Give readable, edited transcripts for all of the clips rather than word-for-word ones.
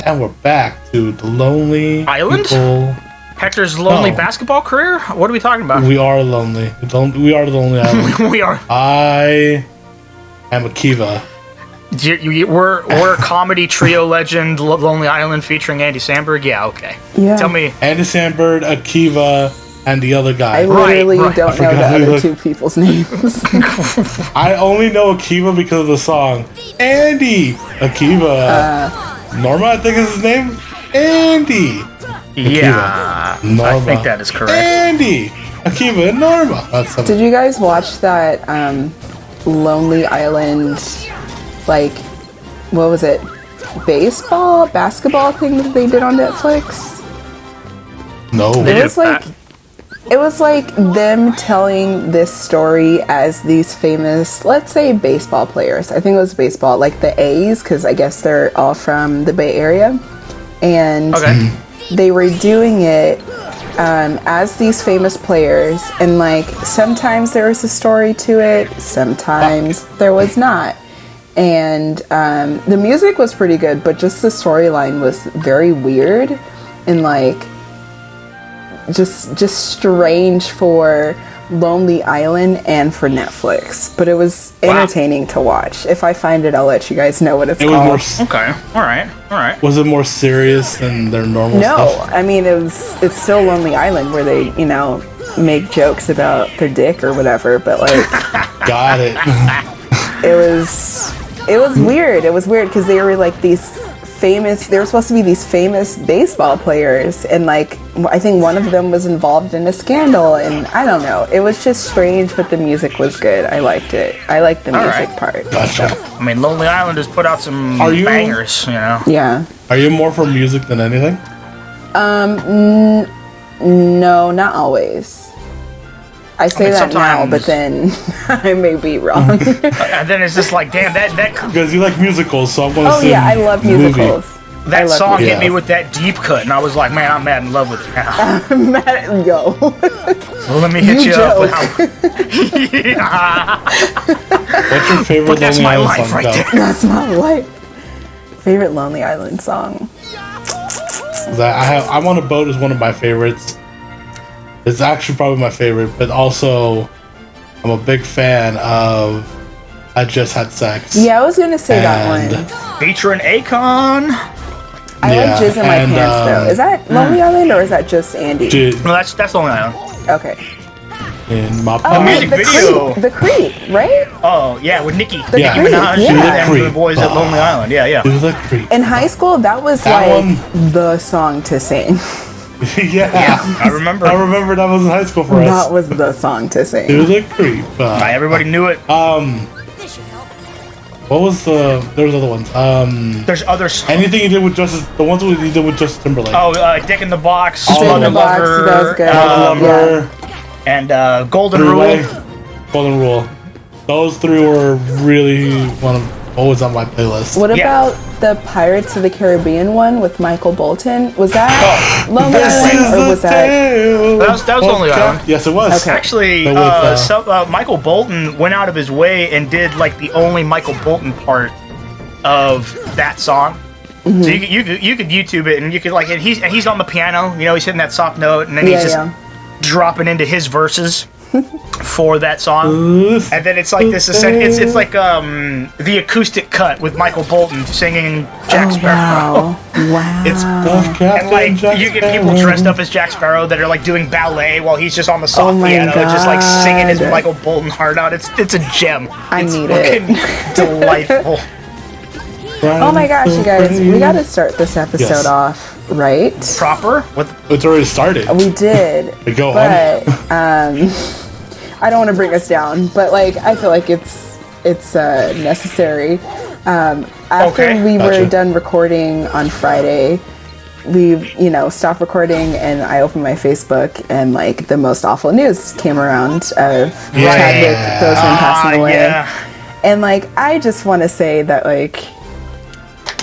And we're back to the Lonely Island? People. Hector's lonely basketball career? What are we talking about? We are lonely. We are the Lonely Island. We are. I am Akiva. We're a comedy trio legend, Lonely Island, featuring Andy Samberg? Yeah, okay. Yeah. Tell me. Andy Samberg, Akiva, and the other guy. I literally Right. don't know the other two people's names. I only know Akiva because of the song. Andy! Akiva. Norma, I think is his name? Andy! Yeah, Norma. I think that is correct. Andy! Akiva and Norma. That's Did you guys watch that Lonely Island, like, what was it? Basketball thing that they did on Netflix? No. It was like them telling this story as these famous, let's say, baseball players. I think it was baseball, like the A's, because I guess they're all from the Bay Area. And they were doing it as these famous players. And like, sometimes there was a story to it, sometimes there was not. And the music was pretty good, but just the storyline was very weird and like just strange for Lonely Island and for Netflix. But it was entertaining to watch. If I find it, I'll let you guys know what it's called. Okay, all right. Was it more serious than their normal stuff? No, I mean it's still Lonely Island where they, make jokes about their dick or whatever. But like, Got it. it was weird. It was weird because they were like they were supposed to be these famous baseball players, and like I think one of them was involved in a scandal, and I don't know. It was just strange, but the music was good. I liked it. I liked the music part. Gotcha. I mean, Lonely Island has put out some bangers, Yeah. Are you more for music than anything? No, not always. I say that now, but then I may be wrong. And then it's just like, damn, that Because you like musicals, so I'm going to Oh yeah, I love musicals. that song hit me musicals. with that deep cut, and I was like, man, I'm mad in love with it now. Yo. Well, let me hit you up with how. What's your favorite But that's Lonely my Island life song? right Go. there. That's my life. Favorite Lonely Island song. I'm on a Boat is one of my favorites. It's actually probably my favorite, but also I'm a big fan of I Just Had Sex. Yeah, I was gonna say that one. Featuring Akon. I like Jizz in My Pants though. Is that Lonely Island or is that just Andy? No, that's Lonely Island. Okay. In my music video. The Creep, right? Oh yeah, with Nicki. The Yeah. Creep, Minaj yeah. and the boys at Lonely Island. Yeah. It was a creep. In high school, that was That like the song to sing. Yeah, I remember. I remember that was in high school for us. That was the song to It sing. was a creep. Everybody knew it. What was there's other ones. There's other songs. Anything he did with Justice, the ones he did with Justice Timberlake. Oh, Dick in the Box, Dick in Mother the Box, Lover, that was good. Lover, and Golden Three-Way, Rule. Golden Rule. Those three were really always on my playlist. What about the Pirates of the Caribbean one with Michael Bolton? Was that Lonely Island or was that? That was Lonely Island. Yes, it was. Okay. Actually, Michael Bolton went out of his way and did like the only Michael Bolton part of that song. So you could YouTube it and you could like, and he's on the piano. He's hitting that soft note, and then he's just dropping into his verses for that song, and then it's like this. It's like the acoustic cut with Michael Bolton singing Jack Sparrow. Wow. It's and like you get people dressed up as Jack Sparrow that are like doing ballet while he's just on the soft piano, just like singing his Michael Bolton heart out. It's a gem. It's need it. Delightful. Oh my gosh, you guys, we gotta start this episode off right. Proper? It's already started. We did. Go on. But I don't want to bring us down, but like I feel like it's necessary. After we were done recording on Friday, we stopped recording, and I opened my Facebook, and like the most awful news came around of Chadwick Boseman passing away. Yeah. And like I just want to say that like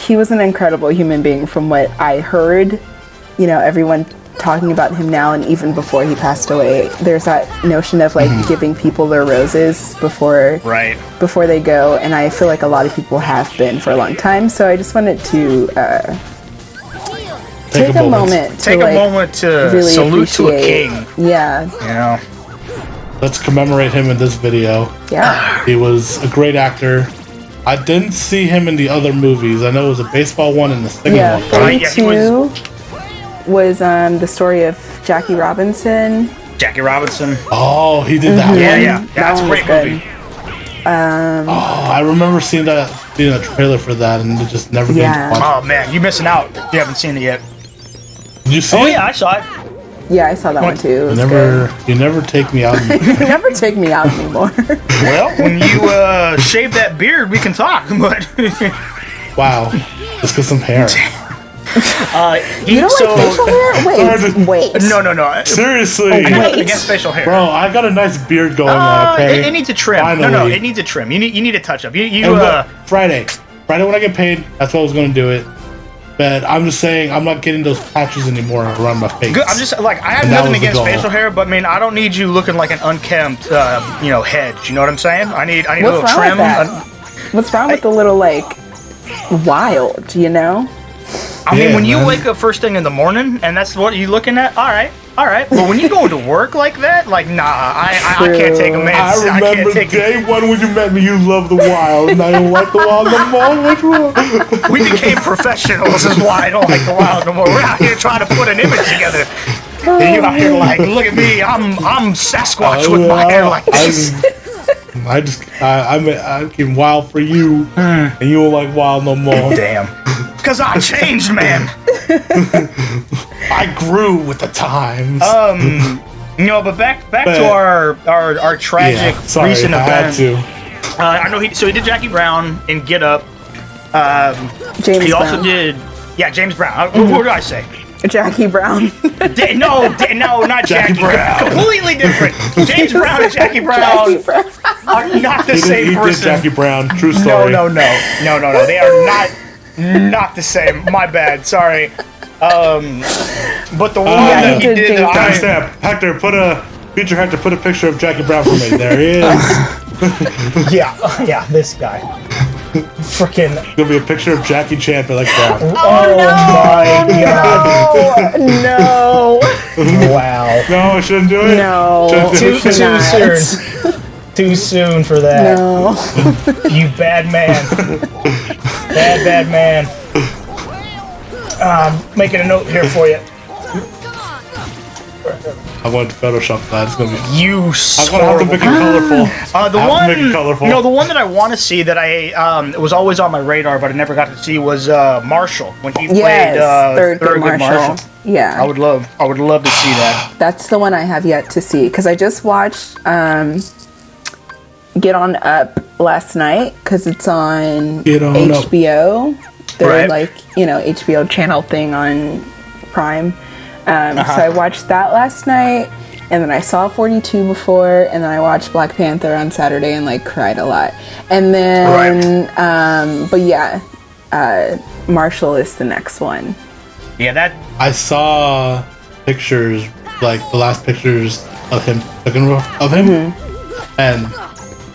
he was an incredible human being from what I heard. Everyone talking about him now, and even before he passed away, there's that notion of like giving people their roses before they go, and I feel like a lot of people have been for a long time. So I just wanted to take a moment to, take a moment to really salute to a appreciate- king. Yeah. You know. Let's commemorate him in this video. Yeah. He was a great actor. I didn't see him in the other movies. I know it was a baseball one and the singing Yeah. one. 42 was the story of Jackie Robinson. Jackie Robinson. Oh, he did that Yeah, one? yeah. That's a one was great good. movie. Oh, I remember seeing a trailer for that, and it just never came Yeah. to watch. Oh man, you're missing out. You haven't seen it yet. Did you see Oh it? yeah, I saw it. Yeah, I saw that one too. It was You never take me out. good. You never take me out anymore. Well, when you shave that beard, we can talk. But Wow, just get some hair. You don't like facial hair? Wait. No. Seriously, I got Wait. nothing against facial hair. bro, I got a nice beard going on. Okay, It needs a trim. Finally. No, it needs a trim. You need a touch up. And Friday when I get paid, that's when I was gonna do it. But I'm just saying, I'm not getting those patches anymore around my face. Good. I'm just like, I have And that nothing was the against goal. facial hair, but I mean, I don't need you looking like an unkempt, hedge. You know what I'm saying? I need a little What's wrong trim. with that? What's wrong with the little wild? You know? I mean, Yeah, when you man. wake up first thing in the morning and that's what you're looking at, all right. But when you go to work like that, like, nah, I can't take a man. I remember day one when you met me, you loved the wild, and I don't like the wild no more. What's wrong? We became professionals, is why I don't like the wild no more. We're out here trying to put an image together. And you out here like, look at me, I'm Sasquatch with my hair like this. I became wild for you, and you don't like wild no more. Damn. Because I changed, man. I grew with the times. But back to our tragic sorry, recent I had event. to. I know he did Jackie Brown in Get Up. James He Brown. also did James Brown. What did I say? Jackie Brown. No, not Jackie Brown. Completely different. James Brown and Jackie Brown Jackie Brown. are not the He same did person. Jackie Brown. True story. No. They are not the same. My bad. Sorry. But the one that he did did, James Brown. Timestamp. Hector, future Hector, put a picture of Jackie Brown for me. There he is. yeah, this guy. Freaking. Gonna be a picture of Jackie Chan for like that. Oh my god. No. Wow. No, I shouldn't do it. No. Too Not. soon. Too soon for that. No. You bad man. Bad man. Making a note here for you. I wanted to Photoshop that. It's gonna be. You I'm gonna have to make it colorful. The I have one, to make it colorful. the one that I want to see that I was always on my radar, but I never got to see was Marshall when he played Yes, Thurgood Thurgood Marshall. Yeah. I would love to see that. That's the one I have yet to see because I just watched Get On Up last night because it's on Get On Up. HBO. Their Right. HBO channel thing on Prime. So I watched that last night, and then I saw 42 before, and then I watched Black Panther on Saturday and cried a lot. And then, Marshall is the next one. Yeah, that. I saw pictures, like the last pictures of him, and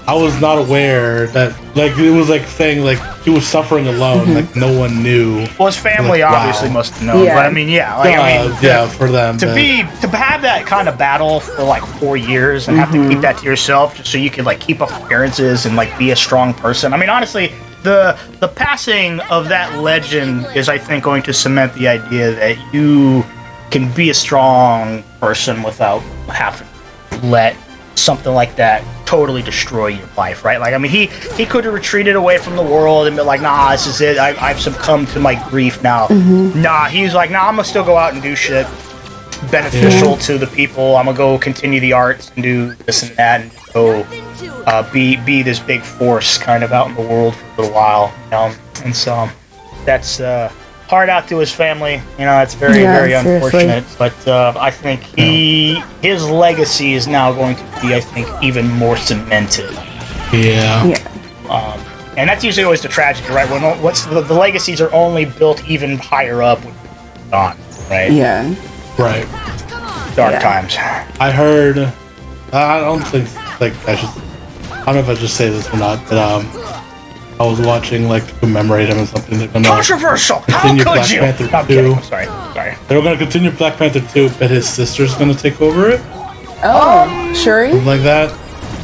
I was not aware that, it was saying he was suffering alone, no one knew. Well, his family Wow. obviously must have known, Yeah. but I mean, For them to have that kind of battle for 4 years and have to keep that to yourself just so you can keep up appearances and be a strong person. I mean, honestly, the passing of that legend is, I think, going to cement the idea that you can be a strong person without having to let something like that totally destroy your life, right? He could have retreated away from the world and been like, nah, this is it. I've succumbed to my grief now. Nah, he's like, nah, I'm gonna still go out and do shit beneficial to the people. I'm gonna go continue the arts and do this and that and go be this big force kind of out in the world for a little while. And so that's hard out to his family. It's very, very unfortunate. But I think his legacy is now going to be, I think, even more cemented. Yeah. And that's usually always the tragedy, right? When the legacies are only built even higher up when you're gone, right? Yeah. Right. Dark times. I heard. I don't think I should. I don't know if I should say this or not, but I was watching like to commemorate him or something. They're gonna Controversial. How continue could Black you? Panther I'm 2. kidding. Sorry. They were gonna continue Black Panther 2, but his sister's gonna take over it. Oh, Shuri? Something like that.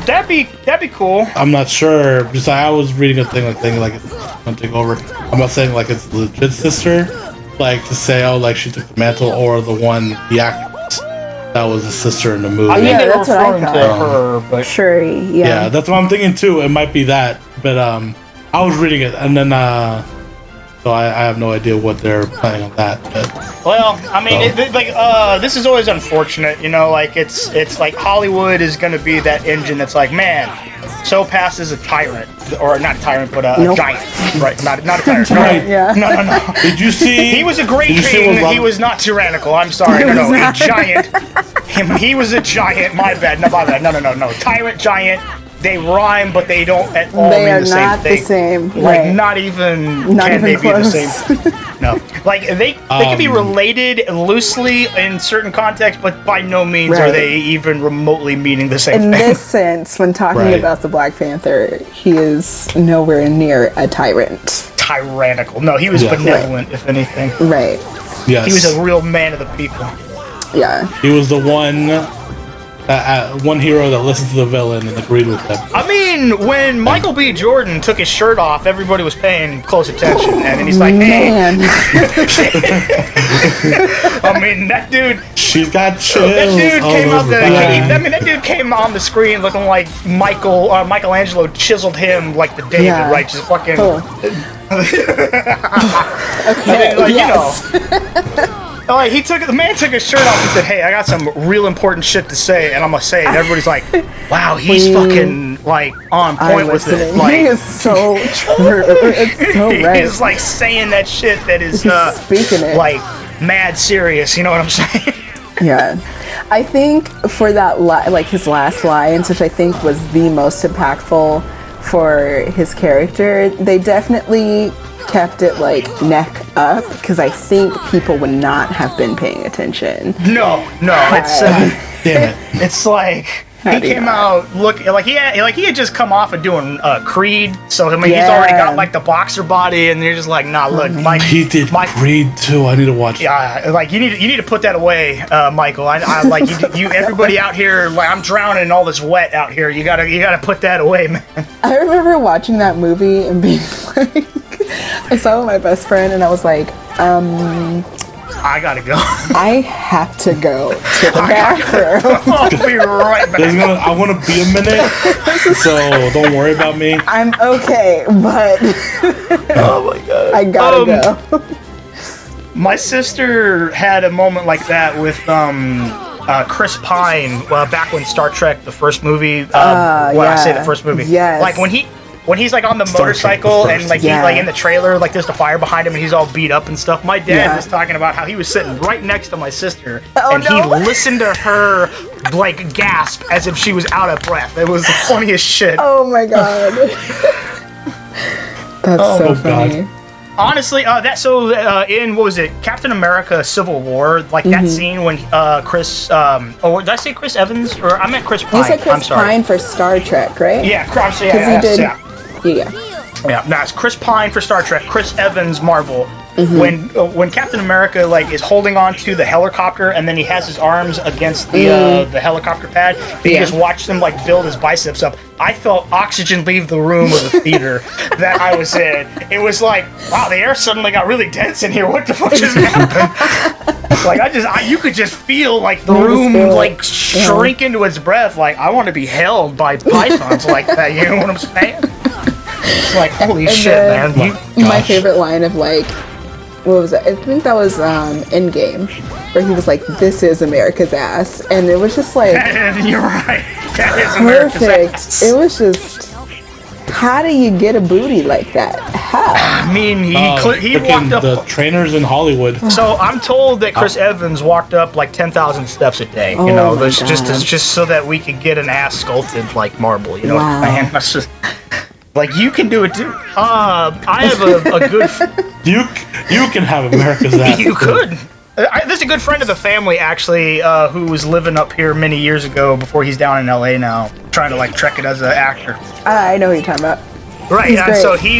That'd be cool. I'm not sure. Just I was reading a thing like it's gonna take over. I'm not saying like it's a legit sister, like to say like she took the mantle, or the actress that was the sister in the movie. I think they were that's what I referring to thought. her, but Shuri, Yeah, that's what I'm thinking too. It might be that, but I was reading it and then so I have no idea what they're planning on that. But, well, I mean, this is always unfortunate, you know. Like it's like Hollywood is gonna be that engine that's like, man, so passes a tyrant, or not a tyrant, but a giant, right? Not a tyrant. Right. Yeah. No. did you see? He was a great king. He was not tyrannical. I'm sorry. No. A giant. He was a giant. My bad. No. Tyrant, giant. They rhyme, but they don't at all They mean are the same not thing. the same. Like Right. not even Not can even they close. be the same? No, like they can be related loosely in certain contexts, but by no means are Right. they even remotely meaning the same In thing. this sense, when talking Right. about the Black Panther, he is nowhere near a tyrant. Tyrannical. No, he was Yeah. benevolent, if anything. Right. Yes. He was a real man of the people. Yeah. He was the one hero that listened to the villain and agreed with them. I mean, when Michael B. Jordan took his shirt off, everybody was paying close attention, and then he's like, "Hey." Man. I mean, that dude. She's got chills. That dude all came out over the. her body. That dude came on the screen looking like Michelangelo chiseled him like the David, Yeah. right? Just fucking. Oh. Okay. Like, yes. you know, like the man took his shirt off and said, "Hey, I got some real important shit to say, and I'm gonna say it." And everybody's like, "Wow, he's fucking like on point with it." listening. Like, He is so true. It's so right. he's like saying that shit that is He's speaking it. like mad serious. You know what I'm saying? Yeah. I think for that, like his last lines, which I think was the most impactful for his character, they definitely kept it like neck up because I think people would not have been paying attention. No, it's Damn it. it's like he came out looking like he had just come off of doing Creed, so I mean he's already got like the boxer body, and you're just like, nah, look, Mike. He did Creed too. I need to watch. Yeah, like you need to put that away, Michael. I like you everybody out here. Like I'm drowning in all this wet out here. You gotta put that away, man. I remember watching that movie and being like, I saw it with my best friend and I was like, I gotta go. I have to go to the bathroom. I'll be right back. I want to be a minute, so don't worry about me. I'm okay, but Oh my god. I gotta go. My sister had a moment like that with Chris Pine back when Star Trek, the first movie. I say the first movie. Yes. Like when he's like on the Star Trek, motorcycle the and first. like he's like in the trailer, like there's the fire behind him and he's all beat up and stuff. My dad was talking about how he was sitting right next to my sister and he listened to her like gasp as if she was out of breath. It was the funniest shit. Oh my god. That's so funny. God. Honestly, in what was it, Captain America: Civil War? Like that scene when Chris, did I say Chris Evans or I meant Chris Pine? You said I'm Chris sorry. Pine for Star Trek, right? Yeah, Because he did. Yeah. Yeah, no, it's Chris Pine for Star Trek, Chris Evans Marvel. When Captain America like is holding on to the helicopter and then he has his arms against the helicopter pad, and you just watch them like build his biceps up. I felt oxygen leave the room of the theater that I was in. It was like, wow, the air suddenly got really dense in here. What the fuck just happened? Like you could just feel like the room like shrink into its breath. Like I want to be held by pythons like that. You know what I'm saying? It's like, holy shit, man. My favorite line of like, what was it? I think that was Endgame, where he was like, "This is America's ass," and it was just like, you're right. That is America's perfect. ass. It was just, how do you get a booty like that? How? I mean, he walked up. The trainers in Hollywood. So I'm told that Chris Evans walked up like 10,000 steps a day. Oh You know, my that's God. just so that we could get an ass sculpted like marble. You know what I'm Wow. saying? That's just like you can do it too. I have a good. You can have America's ass. You could. There's a good friend of the family actually who was living up here many years ago before he's down in LA now, trying to like trek it as an actor. I know what you're talking about. Right, He's and great. so he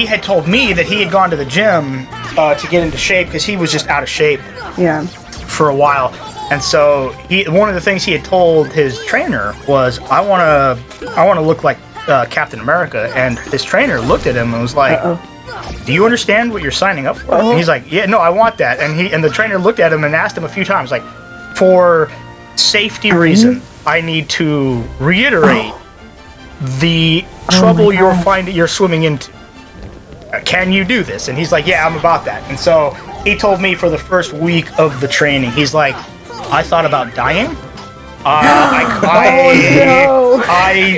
had told me that he had gone to the gym to get into shape because he was just out of shape Yeah. for a while. And so one of the things he had told his trainer was, I want to look like Captain America. And his trainer looked at him and was like, do you understand what you're signing up for? And he's like, yeah, no, I want that. And the trainer looked at him and asked him a few times, like, for safety reason, I need to reiterate the trouble you're swimming into. Can you do this? And he's like, yeah, I'm about that. And so he told me for the first week of the training, he's like, I thought about dying. I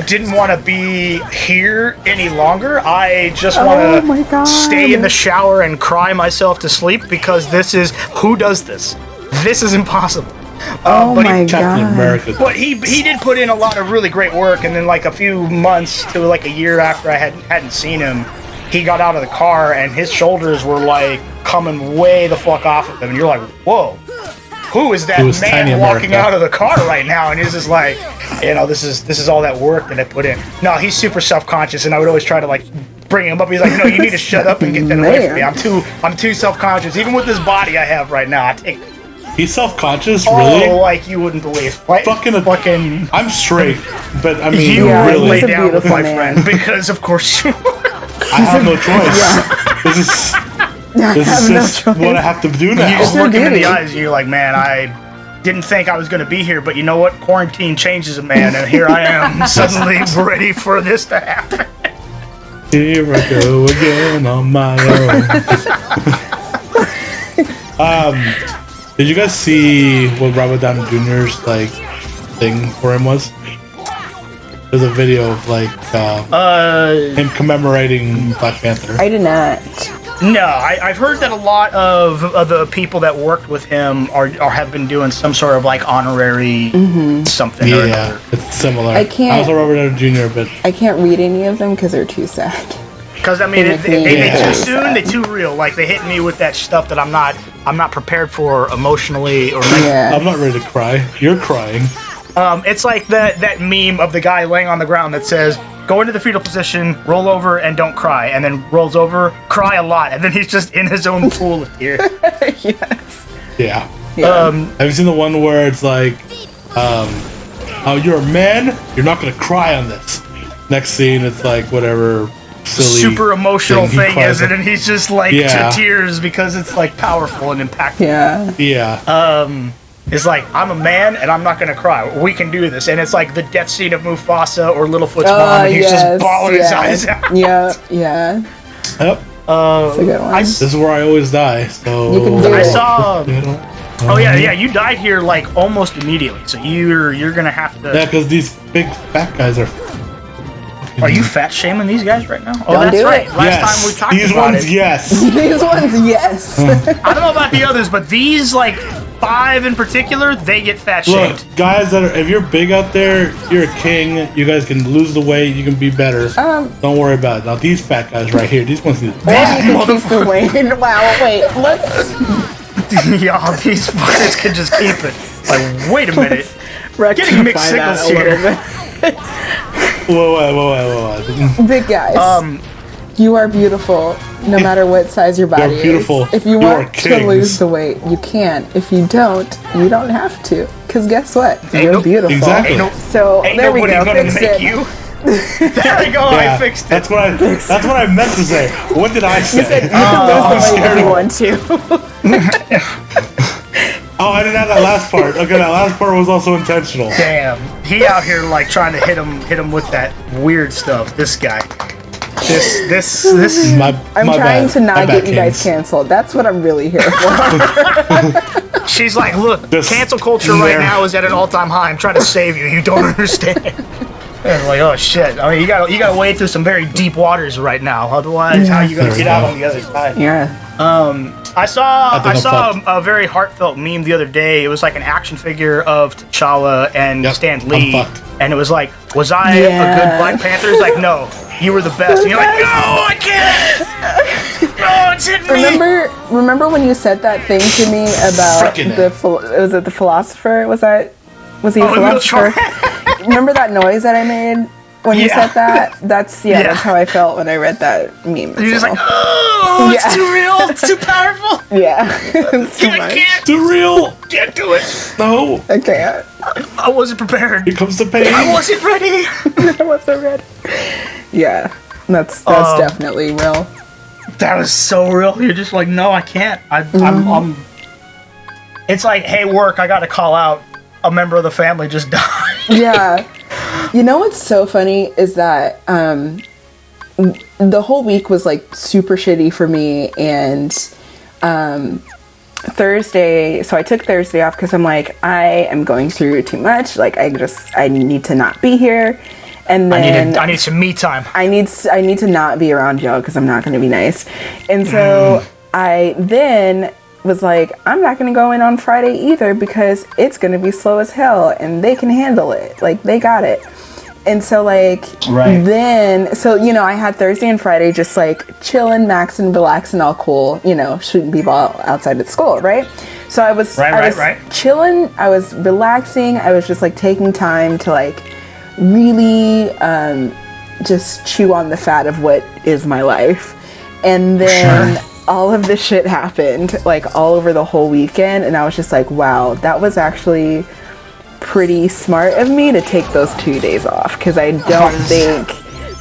didn't want to be here any longer. I just want to stay in the shower and cry myself to sleep because who does this? This is impossible. But he did put in a lot of really great work, and then like a few months to like a year after I hadn't seen him, he got out of the car and his shoulders were like coming way the fuck off of him, and you're like, whoa, who is that man walking out of the car right now? And he's just like, this is all that work that I put in. No, he's super self-conscious, and I would always try to like bring him up. He's like, no, you need to shut up and get that away from me. I'm too self-conscious, even with this body I have right now. He's self-conscious, really? Oh, like you wouldn't believe. Fucking. I'm straight, but I mean, you really. lay down with my friend because, of course, you I have no choice. This is just what I have to do now. You just look him in the eyes and you're like, man, I didn't think I was going to be here, but you know what? Quarantine changes a man, and here I am suddenly ready for this to happen. Here I go again on my own. Did you guys see what Robert Downey Jr.'s like thing for him was? There's a video of like him commemorating Black Panther. I did not. No, I've heard that a lot of the people that worked with him have been doing some sort of like honorary something. Or another. It's similar. I was a Robert Downey Jr., but I can't read any of them because they're too sad. Because I mean, they too soon, they too real. Like they hit me with that stuff that I'm not prepared for emotionally or mentally. Yeah. I'm not ready to cry. You're crying. It's like that meme of the guy laying on the ground that says, go into the fetal position, roll over, and don't cry. And then rolls over, cry a lot. And then he's just in his own pool of tears. Yes. Yeah. Have you seen the one where it's like, oh, you're a man? You're not going to cry on this. Next scene, it's like whatever silly super emotional thing is it? And he's just like to tears because it's like powerful and impactful. Yeah. Yeah. It's like, I'm a man and I'm not gonna cry. We can do this. And it's like the death scene of Mufasa or Littlefoot's mom, and he's just bawling his eyes out. Yeah. Yep. That's a good one. This is where I always die. So you can do I it. saw. Oh yeah, you died here like almost immediately. So you're gonna have to. Yeah, because these big fat guys are. Are you fat shaming these guys right now? Oh, Don't that's do right. it. Last time we talked these about ones, it. yes. These ones, yes. I don't know about the others, but these like 5 in particular, they get fat shamed. Look, guys if you're big out there, you're a king. You guys can lose the weight. You can be better. Don't worry about it. Now these fat guys right here, these ones need to die. Wow, wait, let's. Y'all, these fuckers can just keep it. Like, wait a minute. Getting mixed signals here. Whoa. Big guys. You are beautiful, no matter what size your body is. Beautiful. If you want to lose the weight, you can. If you don't have to. Because guess what? You're beautiful. Exactly. So there we go. Fixed it. There we go. I fixed it. That's what I meant to say. What did I say? You said you can lose the weight if you want to. Oh, I didn't have that last part. Okay, that last part was also intentional. Damn, he out here like trying to hit him with that weird stuff. This guy. This. I'm trying to not get you guys canceled. That's what I'm really here for. She's like, look, cancel culture right now is at an all-time high. I'm trying to save you. You don't understand. And like, oh shit. I mean, you gotta wade through some very deep waters right now. Otherwise, how are you gonna get out on the other side? Yeah. I saw a very heartfelt meme the other day. It was like an action figure of T'Challa and Stan Lee, and it was like, was I a good Black Panther? It's like, no, you were the best. And you're like, no, I can't. No, it's hitting me. Remember when you said that thing to me about was it the philosopher? Was he a philosopher? Remember that noise that I made? When you said that, that's how I felt when I read that meme. You're just like, oh, it's too real, it's too powerful. Yeah, it's too I much. can't. Too real. Can't do it. No. I can't. I wasn't prepared. Here comes the pain. I wasn't ready. I wasn't ready. Yeah, that's definitely real. That was so real. You're just like, no, I can't. I'm. It's like, hey, work. I got to call out. A member of the family just died. Yeah. You know what's so funny is that the whole week was like super shitty for me, and Thursday, so I took Thursday off because I'm like, I am going through too much. Like I need to not be here. And then I need some me time. I need to not be around y'all because I'm not going to be nice. And so I then was like, I'm not going to go in on Friday either because it's going to be slow as hell and they can handle it. Like, they got it. And so, like, then, so, you know, I had Thursday and Friday just, like, chilling, maxing, relaxing, all cool, you know, shooting people outside of school, right? So I was, chilling, I was relaxing, I was just, like, taking time to, like, really just chew on the fat of what is my life. And then all of this shit happened, like, all over the whole weekend, and I was just like, wow, that was actually pretty smart of me to take those 2 days off, because I don't think,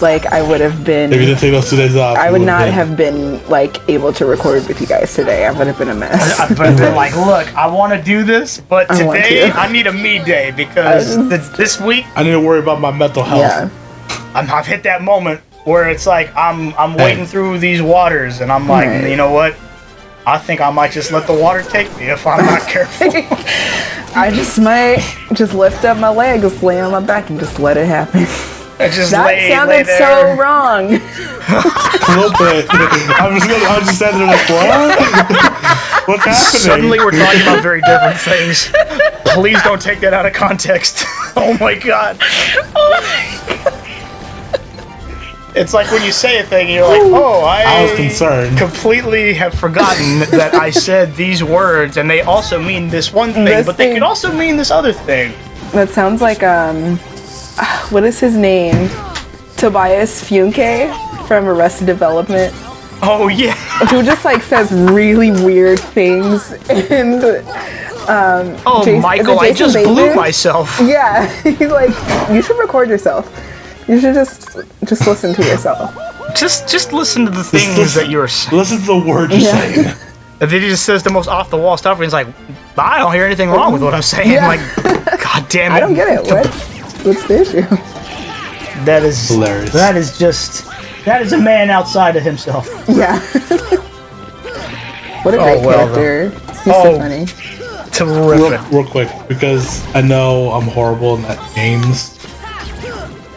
like, I would have been... If you didn't take those 2 days off, I would not have been, like, able to record with you guys today. I would have been a mess. I've been like, look, I want to do this, but today I need a me day, because this week... I need to worry about my mental health. Yeah. I've hit that moment where it's like I'm wading through these waters, and I'm like, you know what? I think I might just let the water take me if I'm not careful. I just might just lift up my legs, lay on my back, and just let it happen. That Sounded so wrong. A little bit. I was just standing there like, what? What's happening? Suddenly we're talking about very different things. Please don't take that out of context. Oh my god. It's like when you say a thing, you're like, oh, I was concerned. Completely have forgotten that I said these words, and they also mean this one thing, they could also mean this other thing. That sounds like, what is his name? Tobias Funke from Arrested Development. Oh, yeah. Who just, like, says really weird things, and, Michael, I just blew myself. Yeah, he's like, you should record yourself. You should just listen to yourself. Just listen to the things that you're saying. Listen to the words you're saying. And then he just says the most off the wall stuff, and he's like, I don't hear anything wrong with what I'm saying. Yeah. Like, god damn it. I don't get it. What's the issue? That is hilarious. That is a man outside of himself. Yeah. What a great character. He's so funny. Terrific. Real quick, because I know I'm horrible in that names.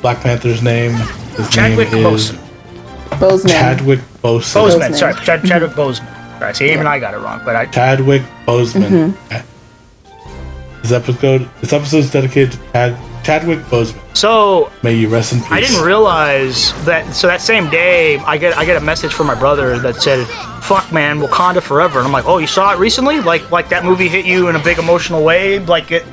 Black Panther's name. Chadwick Boseman. Chadwick Boseman. Sorry, Chadwick Boseman. Right, see, even I got it wrong, but Chadwick Boseman. This episode's dedicated to Chadwick Boseman. So may you rest in peace. I didn't realize that. So that same day, I get a message from my brother that said, "Fuck, man, Wakanda forever." And I'm like, "Oh, you saw it recently? Like that movie hit you in a big emotional way, like it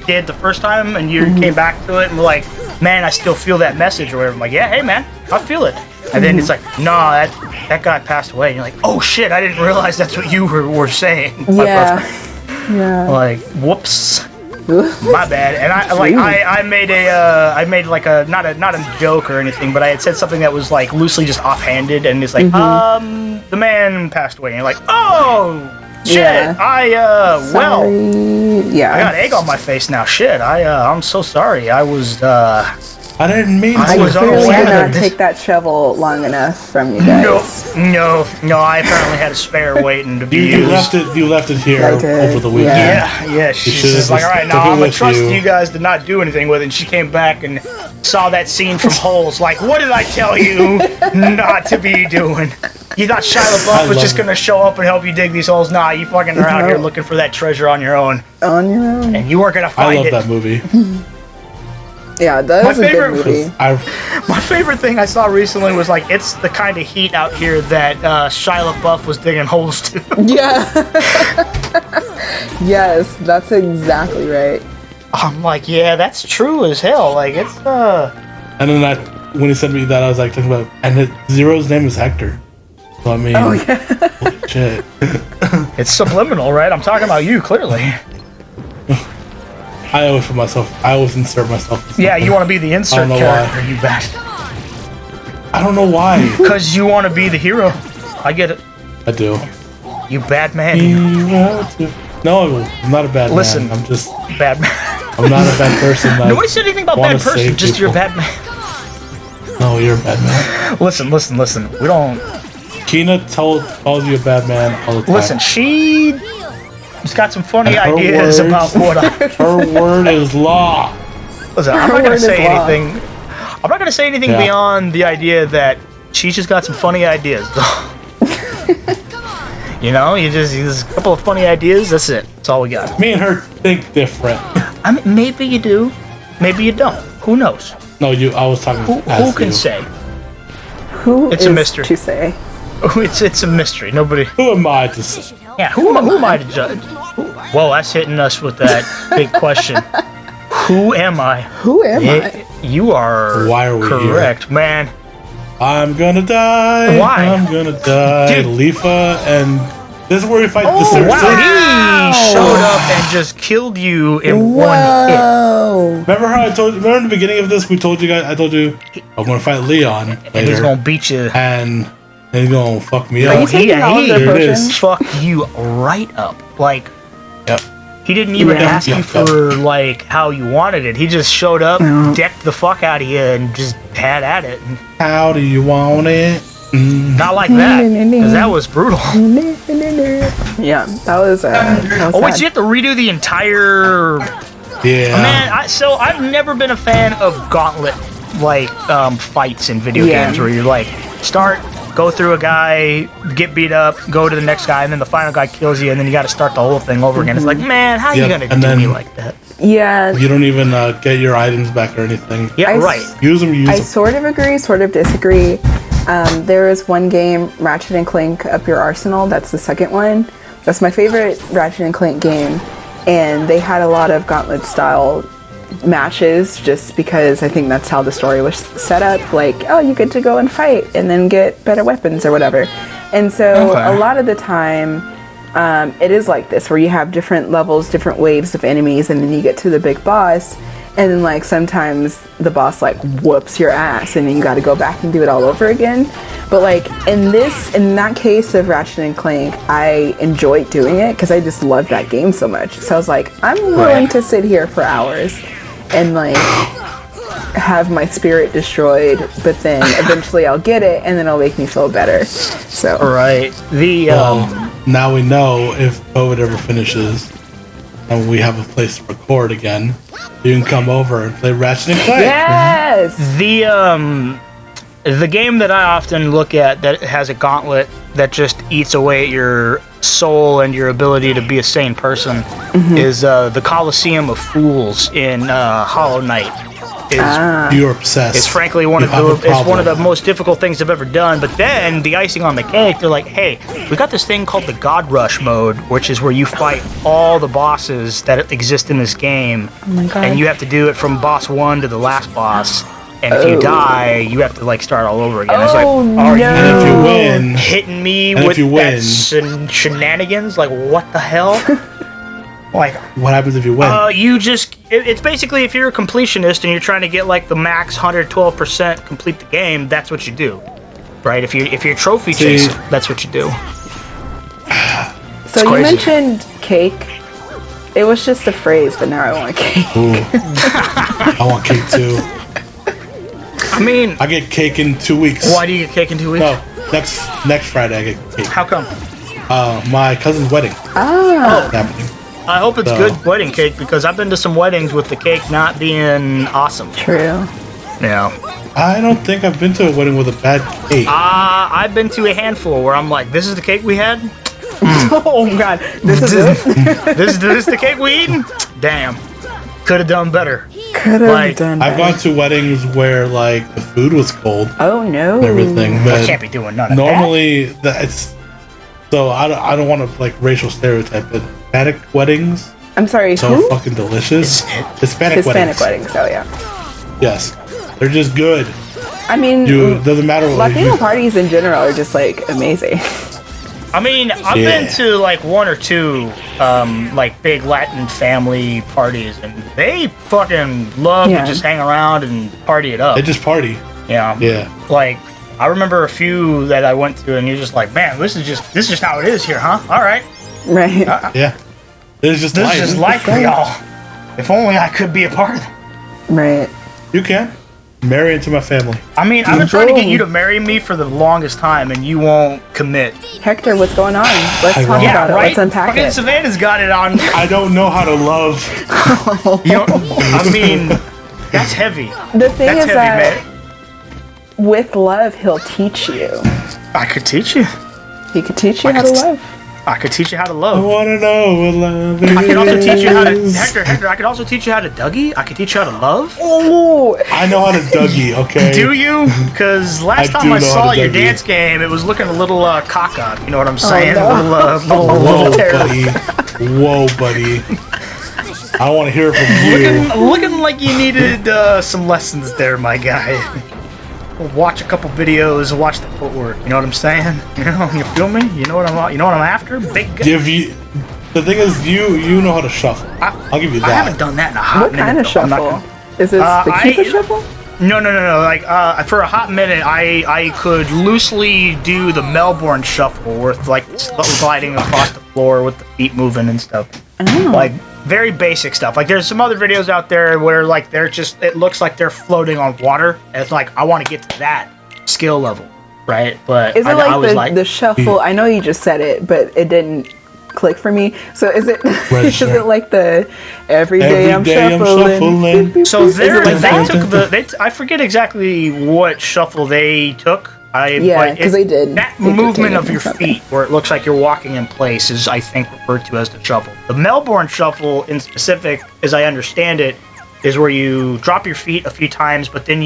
did the first time, and you came back to it and were like, man, I still feel that message or whatever." I'm like, "Yeah, hey, man, I feel it." And then it's like, "Nah, that guy passed away." And you're like, "Oh shit, I didn't realize that's what you were saying." Yeah. Like, whoops. My bad. And I made like a not a joke or anything, but I had said something that was like loosely just offhanded, and it's like, the man passed away, and you're like, oh shit, yeah. I got egg on my face now. Shit, I'm so sorry. I didn't mean to. I clearly did not take that shovel long enough from you guys. No. I apparently had a spare waiting to be used. You left it here over the weekend. Yeah. She's just like, all right, now I'm gonna trust you guys to not do anything with it. And she came back and saw that scene from Holes. Like, what did I tell you not to be doing? You thought Shia LaBeouf was just gonna show up and help you dig these holes? Nah, you fucking are out here looking for that treasure on your own. On your own. And you weren't gonna find it. I love that movie. Yeah, that was a good movie. My favorite thing I saw recently was like, it's the kind of heat out here that Shia LaBeouf was digging holes to. Yeah. Yes, that's exactly right. I'm like, yeah, that's true as hell. Like, it's And then when he sent me that, I was like talking about, and Zero's name is Hector. So I mean, holy shit. It's subliminal, right? I'm talking about you, clearly. I always put myself. I always insert myself. Yeah, you want to be the insert character, you bastard. I don't know why. Because you want to be the hero. I get it. I do. You bad man. No, I'm not a bad Listen, man. I'm just bad man. I'm not a bad person. Nobody said anything about bad person. Just you're a bad man. No, you're a bad man. Listen. We don't. Kina calls you a bad man all the time. Listen, she's got some funny ideas about what her word is law. Listen, I'm not gonna say anything. I'm not gonna say anything beyond the idea that she's just got some funny ideas. You know, you just a couple of funny ideas. That's it. That's all we got. Me and her think different. I mean, maybe you do, maybe you don't. Who knows? No, I was talking. Who can say? It's a mystery to say. It's a mystery. Nobody. Who am I to say? Yeah, who am I to judge? Well, that's hitting us with that big question. Who am I? Who am I? You are. Why are we correct, here? Man. I'm gonna die. Why? I'm gonna die. Dude. Lifa, and this is where we fight the Wow. He showed up and just killed you in one hit. Remember how I told you? Remember in the beginning of this, we told you guys. I told you I'm gonna fight Leon later. And he's gonna beat you. And he's gonna fuck me Are up. you taking all of their potions? Fuck you right up. Like, yep. He didn't even ask you for like how you wanted it. He just showed up, decked the fuck out of you, and just had at it. How do you want it? Not like that, because that was brutal. Yeah, that was. Oh wait, so you have to redo the entire. Yeah. Man, I've never been a fan of gauntlet like fights in video games where you're like start. Go through a guy, get beat up, go to the next guy, and then the final guy kills you, and then you got to start the whole thing over again. It's like, man, how are you gonna do me like that? Yeah. You don't even get your items back or anything. Yeah, right. Use them. I sort of agree, sort of disagree. There is one game, Ratchet and Clank Up Your Arsenal. That's the second one. That's my favorite Ratchet and Clank game, and they had a lot of gauntlet style matches just because I think that's how the story was set up, like, oh, you get to go and fight and then get better weapons or whatever. And so a lot of the time it is like this where you have different levels, different waves of enemies, and then you get to the big boss, and then like sometimes the boss like whoops your ass and then you got to go back and do it all over again. But like in that case of Ratchet and Clank, I enjoyed doing it because I just loved that game so much. So I was like, I'm willing to sit here for hours and like have my spirit destroyed, but then eventually I'll get it and then it'll make me feel better. So now we know if COVID ever finishes and we have a place to record again, you can come over and play Ratchet and Clank. Yes. The game that I often look at that has a gauntlet that just eats away at your soul and your ability to be a sane person is the Coliseum of Fools in Hollow Knight. You're obsessed. It's frankly one of the most difficult things I've ever done. But then the icing on the cake, they're like, hey, we got this thing called the God Rush mode, which is where you fight all the bosses that exist in this game. Oh my God. And you have to do it from boss 1 to the last boss. And if you die, you have to like start all over again. It's like, are you and if you win, hitting me with that shenanigans? Like, what the hell? Like, what happens if you win? It's basically if you're a completionist and you're trying to get like the max 112% complete the game, that's what you do, right? If you're trophy chasing, that's what you do. So you mentioned cake. It was just a phrase, but now I want cake. I want cake too. I mean, I get cake in 2 weeks. Why do you get cake in 2 weeks? No, next Friday I get cake. How come? My cousin's wedding. Oh. Happening. I hope it's good wedding cake because I've been to some weddings with the cake not being awesome. True. Yeah. I don't think I've been to a wedding with a bad cake. I've been to a handful where I'm like, this is the cake we had? Oh God, this is it? This is the cake we eating? Damn. Could have done better. I've gone to weddings where like the food was cold. Oh no. And everything, but I can't be doing none of normally that's so I don't want to like racial stereotype, but Hispanic weddings. I'm sorry. So fucking delicious. Hispanic weddings. Oh yeah. Yes. They're just good. I mean, doesn't matter what Latino parties in general are just like amazing. I mean, I've been to like one or two like big Latin family parties, and they fucking love to just hang around and party it up. They just party. Yeah. Yeah. Like, I remember a few that I went to, and you're just like, man, this is just how it is here, huh? All right. Right. Yeah. This is just life for y'all. If only I could be a part of it. Right. You can. Marry into my family. I mean, I've been trying to get you to marry me for the longest time, and you won't commit. Hector, what's going on? Let's talk about it. Let's unpack Fucking it. Savannah's got it on. I don't know how to love. I mean, that's heavy. The thing That's is heavy, that man. with love, he'll teach you. I could teach you. He could teach you how to love. I could teach you how to I love. want to know what love is. I could also teach you how to Hector. I could also teach you how to Dougie. I could teach you how to love. Oh, I know how to Dougie, okay? Do you? Because last I time I do know saw how to your Dougie. dance game, it was looking a little caca. You know what I'm saying? no. Little Whoa, terrible. buddy. Whoa, buddy. I don't want to hear it from you. Looking like you needed some lessons there, my guy. Watch a couple videos, watch the footwork. You know what I'm saying? You know, you feel me? You know what I'm after? Big guy. The thing is, you know how to shuffle. I'll give you that. I haven't done that in a hot what minute. kind of though. I'm not shuffle? gonna- Is this the Cupid shuffle? No. Like for a hot minute, I could loosely do the Melbourne shuffle, with like gliding across the floor with the feet moving and stuff. Oh. Like very basic stuff. Like there's some other videos out there where like it looks like they're floating on water. And it's like I want to get to that skill level, right? But Is it I was the shuffle? I know you just said it, but it didn't click for me. So is it is it like the every day I'm shuffling? So Is it like they that? took I forget exactly what shuffle they took. Because they did. That They did movement take of it your from feet, where it looks like you're walking in place, is I think referred to as the shuffle. The Melbourne shuffle, in specific, as I understand it, is where you drop your feet a few times, but then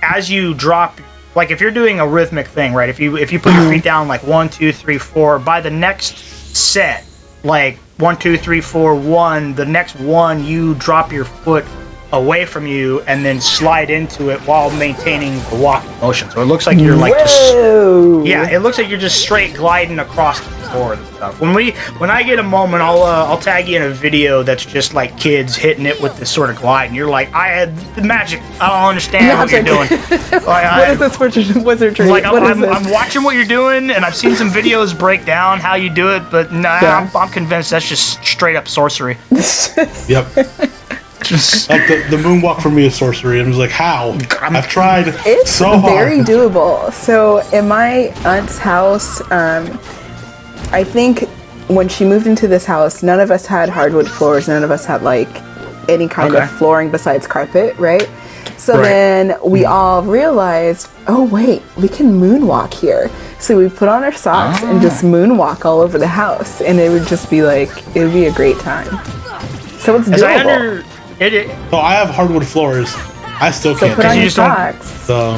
as you drop, like if you're doing a rhythmic thing, right? If you put your feet down like 1, 2, 3, 4, by the next set, like 1, 2, 3, 4, 1, the next one you drop your foot away from you and then slide into it while maintaining the walking motion. So it looks like you're like it looks like you're just straight gliding across the floor and stuff. When I get a moment, I'll tag you in a video that's just like kids hitting it with this sort of glide, and you're like, I had the magic. I don't understand what you're doing. What is this wizardry? Like What is this? I'm watching what you're doing, and I've seen some videos break down how you do it, but I'm convinced that's just straight up sorcery. Yep. Like the moonwalk for me is sorcery. And I was like, how? I've tried It's so hard. very doable. So in my aunt's house, I think when she moved into this house, none of us had hardwood floors. None of us had like any kind of flooring besides carpet, right? So then we all realized, oh wait, we can moonwalk here. So we put on our socks and just moonwalk all over the house, and it would just be like, it would be a great time. So it's doable. So I have hardwood floors. I still So can't. put on your socks. So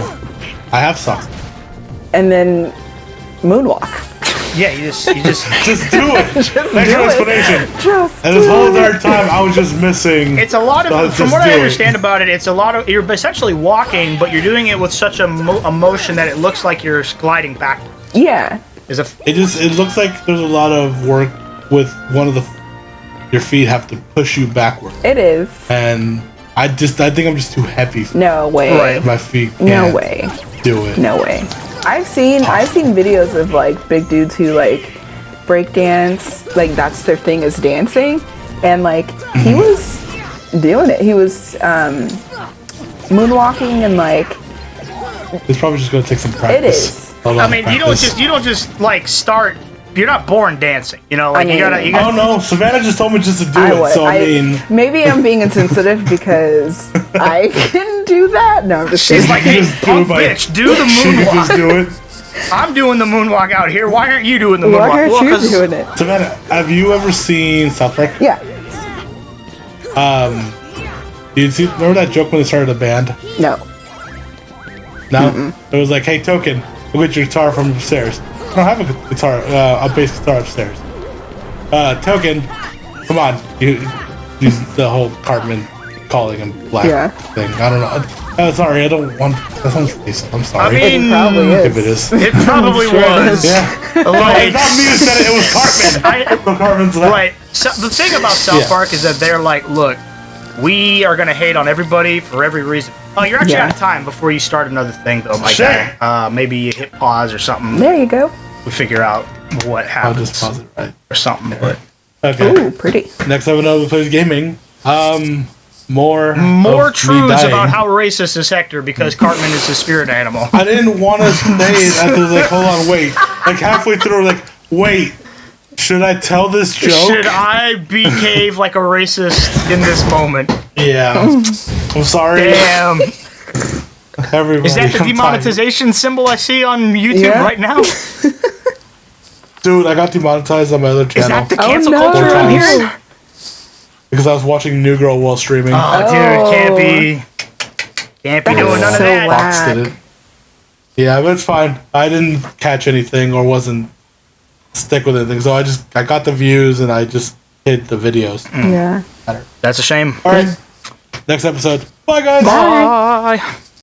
I have socks. And then moonwalk. Yeah, you just Just do it. Thanks for the explanation. Just And this whole entire time, I was just missing. It's a lot of, from what I understand about it, it's a lot of, you're essentially walking, but you're doing it with such a motion that it looks like you're gliding backwards. Yeah. It looks like there's a lot of work with your feet have to push you backward. It is. And I think I'm just too heavy. No way. Right. My feet can't No way. do it. No way. I've seen videos of like big dudes who like break dance, like that's their thing is dancing, and like he was doing it. He was moonwalking and like It's probably just gonna take some practice. it is. I mean, you don't just like start. You're not born dancing, you know. Like you gotta. Oh no, Savannah just told me just to do it. So I mean, maybe I'm being insensitive because I can do that. No, I'm just She's kidding. like, hey, punk bitch, do the moonwalk. Just do it. I'm doing the moonwalk out here. Why aren't you doing the moonwalk? Why aren't you doing it? Savannah, have you ever seen South Park? Yeah. Remember that joke when they started a band? No. No? It was like, hey, Token, go get your guitar from upstairs. I don't have a guitar, a bass guitar upstairs. Token, come on. You use the whole Cartman calling him black thing. I don't know. Sorry, I don't want. That sounds racist. I'm I sorry. mean, It probably is. if it is. it probably Sure it was. is. Yeah. Like, It's not me who said it. It was Cartman. So Cartman's like, right. So, the thing about South Park is that they're like, look, we are gonna hate on everybody for every reason. Oh, you're actually out of time before you start another thing, though, my guy. Maybe you hit pause or something. There you go. We figure out what I'll happens just pause it right. or something. But Okay. Ooh, pretty. Next time on NobodyPlays Gaming. More of me truths dying. about how racist is Hector because Cartman is his spirit animal. I didn't want to say it. I was like, hold on, wait. Like halfway through, like, wait. Should I tell this joke? Should I behave like a racist in this moment? Yeah. I'm sorry. Damn. Everybody. Is that the I'm demonetization symbol I see on YouTube Yeah. right now? Dude, I got demonetized on my other Is channel that the Oh, cancel no. culture I'm Four times. hearing? because I was watching New Girl while streaming. Oh, dude, can't be doing none of so that. loud. Fox did it. Yeah, but it's fine. I didn't catch anything or wasn't stick with anything, so I got the views and I just hid the videos. Yeah. That's a shame. All right, next episode. Bye, guys. Bye. Bye.